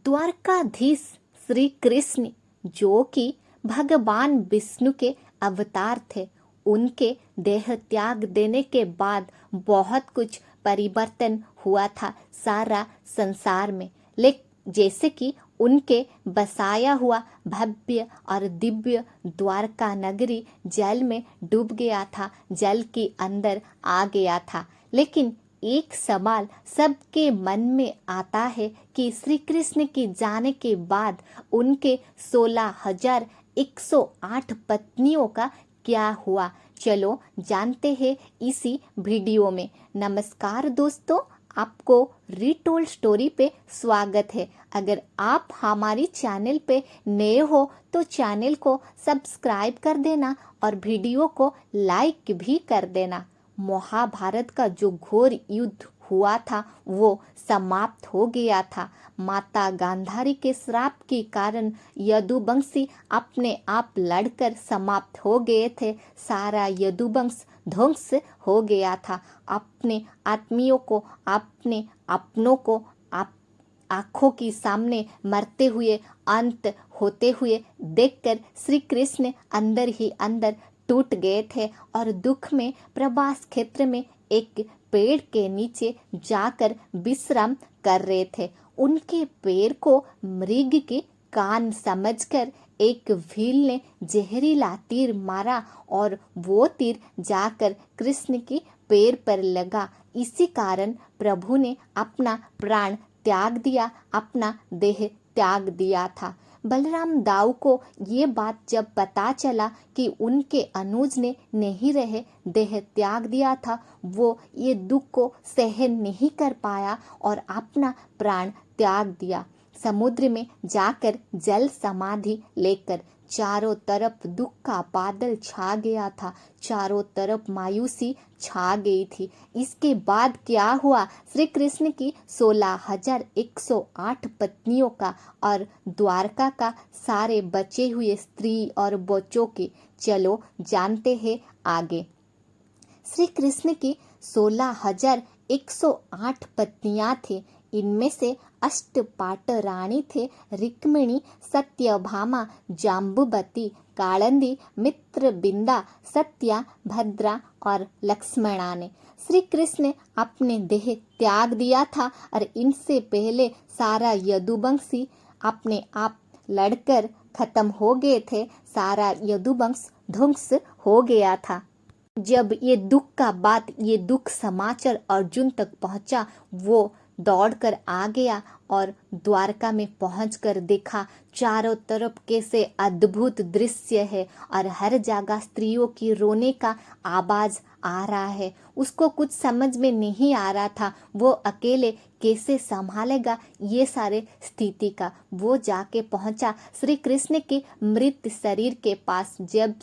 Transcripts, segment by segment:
द्वारकाधीश श्री कृष्ण जो कि भगवान विष्णु के अवतार थे, उनके देह त्याग देने के बाद बहुत कुछ परिवर्तन हुआ था सारा संसार में। लेकिन जैसे कि उनके बसाया हुआ भव्य और दिव्य द्वारका नगरी जल में डूब गया था, जल के अंदर आ गया था। लेकिन एक सवाल सबके मन में आता है कि श्री कृष्ण के जाने के बाद उनके 16,108 पत्नियों का क्या हुआ। चलो जानते हैं इसी वीडियो में। नमस्कार दोस्तों, आपको रीटोल्ड स्टोरी पे स्वागत है। अगर आप हमारी चैनल पे नए हो तो चैनल को सब्सक्राइब कर देना और वीडियो को लाइक भी कर देना। महाभारत का जो घोर युद्ध हुआ था वो समाप्त हो गया था। माता गांधारी के श्राप के कारण यदुवंशी अपने आप लड़कर समाप्त हो गए थे। सारा यदुवंश ध्वंस हो गया था। अपने आत्मियों को, अपने अपनों को आंखों के सामने मरते हुए, अंत होते हुए देखकर श्री कृष्ण अंदर ही अंदर टूट गए थे और दुख में प्रवास क्षेत्र में एक पेड़ के नीचे जाकर विश्राम कर रहे थे। उनके पैर को मृग के कान समझकर एक भील ने जहरीला तीर मारा और वो तीर जाकर कृष्ण के पैर पर लगा। इसी कारण प्रभु ने अपना प्राण त्याग दिया, अपना देह त्याग दिया था। बलराम दाऊ को ये बात जब पता चला कि उनके अनुज ने नहीं रहे देह त्याग दिया था, वो ये दुख को सहन नहीं कर पाया और अपना प्राण त्याग दिया। समुद्र में जाकर जल समाधि लेकर चारों तरफ दुख का बादल छा गया था, चारों तरफ मायूसी छा गई थी। इसके बाद क्या हुआ, श्री कृष्ण की 16,108 पत्नियों का और द्वारका का सारे बचे हुए स्त्री और बच्चों के, चलो जानते हैं आगे। श्री कृष्ण की 16,108 पत्नियां थी। इनमें से अष्टपाट रानी थे रुक्मिणी, सत्यभामा, जाम्बुवती, कालिंदी, मित्रविंदा, सत्या, भद्रा और लक्ष्मणा ने। श्री कृष्ण ने अपने देह त्याग दिया था और इनसे पहले सारा यदुवंशी अपने आप लड़कर खत्म हो गए थे। सारा यदुवंश ध्वंस हो गया था। जब ये दुख का बात, ये दुख समाचार अर्जुन तक पहुंचा, वो दौड़कर आ गया और द्वारका में पहुंचकर देखा चारों तरफ कैसे अद्भुत दृश्य है और हर जगह स्त्रियों की रोने का आवाज आ रहा है। उसको कुछ समझ में नहीं आ रहा था, वो अकेले कैसे संभालेगा ये सारे स्थिति का। वो जाके पहुंचा श्री कृष्ण के मृत शरीर के पास। जब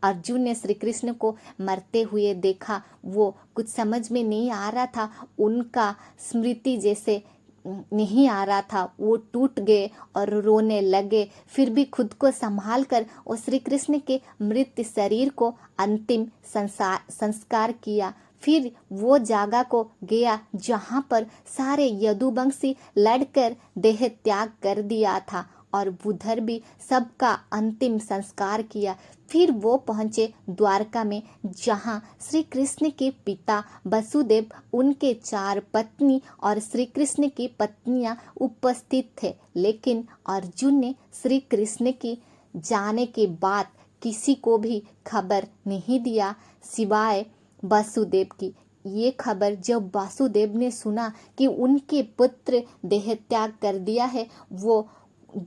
अर्जुन ने श्री कृष्ण को मरते हुए देखा, वो कुछ समझ में नहीं आ रहा था, उनका स्मृति जैसे नहीं आ रहा था, वो टूट गए और रोने लगे। फिर भी खुद को संभाल कर और श्री कृष्ण के मृत शरीर को अंतिम संस्कार किया। फिर वो जगह को गया जहाँ पर सारे यदुवंशी लड़कर देह त्याग कर दिया था और उधर भी सबका अंतिम संस्कार किया। फिर वो पहुँचे द्वारका में जहाँ श्री कृष्ण के पिता वसुदेव, उनके 4 पत्नी और श्री कृष्ण की पत्नियाँ उपस्थित थे। लेकिन अर्जुन ने श्री कृष्ण की जाने के बाद किसी को भी खबर नहीं दिया सिवाय वसुदेव की। ये खबर जब वासुदेव ने सुना कि उनके पुत्र देह त्याग कर दिया है, वो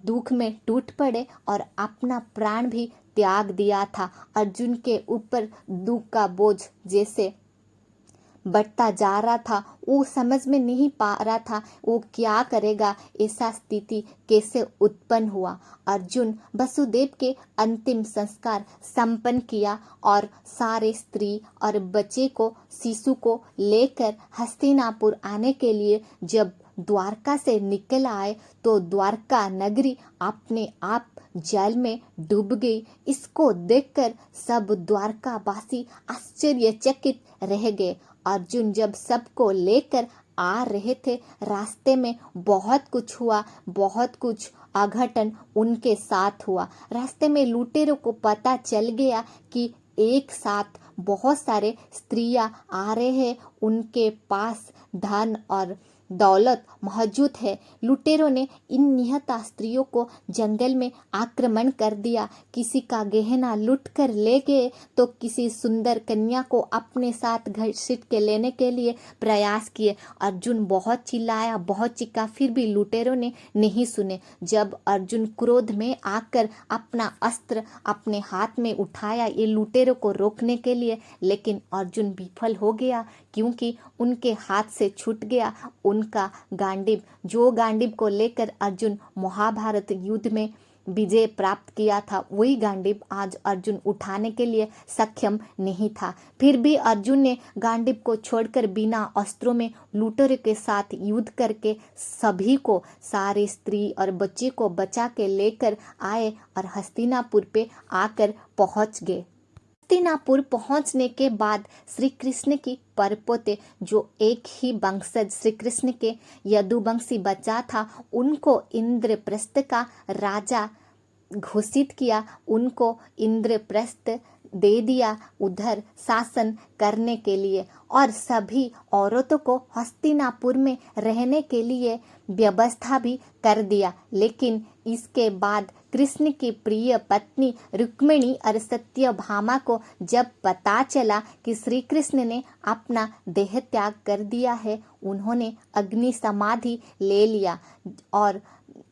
दुख में टूट पड़े और अपना प्राण भी त्याग दिया था। अर्जुन के ऊपर दुख का बोझ जैसे बढ़ता जा रहा था, वो समझ में नहीं पा रहा था वो क्या करेगा, ऐसा स्थिति कैसे उत्पन्न हुआ। अर्जुन वसुदेव के अंतिम संस्कार संपन्न किया और सारे स्त्री और बच्चे को, शिशु को लेकर हस्तिनापुर आने के लिए जब द्वारका से निकल आए तो द्वारका नगरी अपने आप जल में डूब गई। इसको देखकर सब द्वारकावासी आश्चर्यचकित रह गए। अर्जुन जब सबको लेकर आ रहे थे रास्ते में बहुत कुछ हुआ, बहुत कुछ अघटन उनके साथ हुआ। रास्ते में लुटेरों को पता चल गया कि एक साथ बहुत सारे स्त्रियां आ रहे हैं, उनके पास धन और दौलत मौजूद है। लुटेरों ने इन निहत्था स्त्रियों को जंगल में आक्रमण कर दिया, किसी का गहना लूट कर ले गए तो किसी सुंदर कन्या को अपने साथ घसीट के लेने के लिए प्रयास किए। अर्जुन बहुत चिल्लाया, बहुत चीखा, फिर भी लुटेरों ने नहीं सुने। जब अर्जुन क्रोध में आकर अपना अस्त्र अपने हाथ में उठाया ये लुटेरों को रोकने के लिए, लेकिन अर्जुन विफल हो गया, क्योंकि उनके हाथ से छूट गया उनका गांडीव, जो गांडीव को लेकर अर्जुन महाभारत युद्ध में विजय प्राप्त किया था, वही गांडीव आज अर्जुन उठाने के लिए सक्षम नहीं था। फिर भी अर्जुन ने गांडीव को छोड़कर बिना अस्त्रों में लुटेरों के साथ युद्ध करके सभी को, सारे स्त्री और बच्चे को बचा के लेकर आए और हस्तिनापुर पे आकर पहुंच गए। हस्तिनापुर पहुंचने के बाद श्री कृष्ण की परपोते, जो एक ही वंशज श्री कृष्ण के यदुवंशी बच्चा था, उनको इंद्रप्रस्थ का राजा घोषित किया, उनको इंद्रप्रस्थ दे दिया उधर शासन करने के लिए, और सभी औरतों को हस्तिनापुर में रहने के लिए व्यवस्था भी कर दिया। लेकिन इसके बाद कृष्ण की प्रिय पत्नी रुक्मिणी और सत्यभामा को जब पता चला कि श्री कृष्ण ने अपना देह त्याग कर दिया है, उन्होंने अग्नि समाधि ले लिया और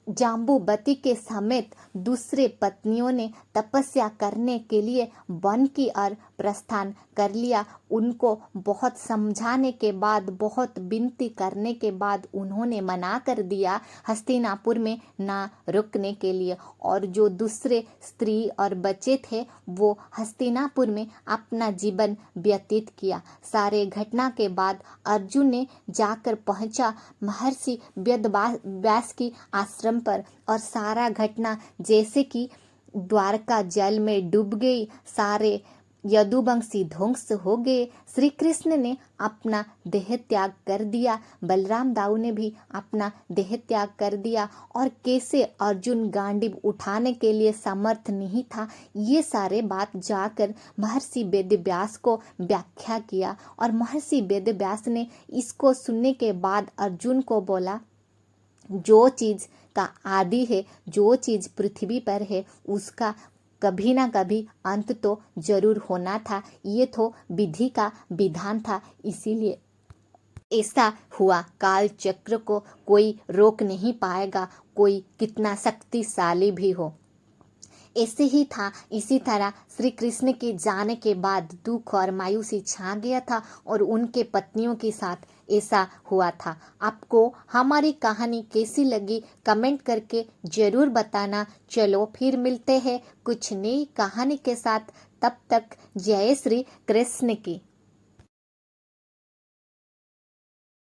जाम्बुवती के समेत दूसरे पत्नियों ने तपस्या करने के लिए वन की ओर प्रस्थान कर लिया। उनको बहुत समझाने के बाद, बहुत विनती करने के बाद उन्होंने मना कर दिया हस्तिनापुर में ना रुकने के लिए, और जो दूसरे स्त्री और बच्चे थे वो हस्तिनापुर में अपना जीवन व्यतीत किया। सारे घटना के बाद अर्जुन ने जाकर पहुंचा महर्षि वेदव्यास की आश्रम पर, और सारा घटना जैसे कि द्वारका जल में डूब गई, सारे यदुवंशी ध्वंस हो गए। श्री कृष्ण ने अपना देह त्याग कर दिया, बलराम दाऊ ने भी अपना देह त्याग कर दिया, और कैसे अर्जुन गांडीव उठाने के लिए समर्थ नहीं था, ये सारे बात जाकर महर्षि वेदव्यास को व्याख्या किया। और महर्षि वेदव्यास ने इसको सुनने के बाद अर्जुन को बोला, जो चीज का आदि है, जो चीज पृथ्वी पर है, उसका कभी ना कभी अंत तो जरूर होना था। ये तो विधि का विधान था, इसीलिए ऐसा हुआ। काल चक्र को कोई रोक नहीं पाएगा, कोई कितना शक्तिशाली भी हो। ऐसे ही था। इसी तरह श्री कृष्ण के जाने के बाद दुख और मायूसी छा गया था, और उनके पत्नियों के साथ ऐसा हुआ था। आपको हमारी कहानी कैसी लगी कमेंट करके जरूर बताना। चलो फिर मिलते हैं कुछ नई कहानी के साथ, तब तक जय श्री कृष्ण की।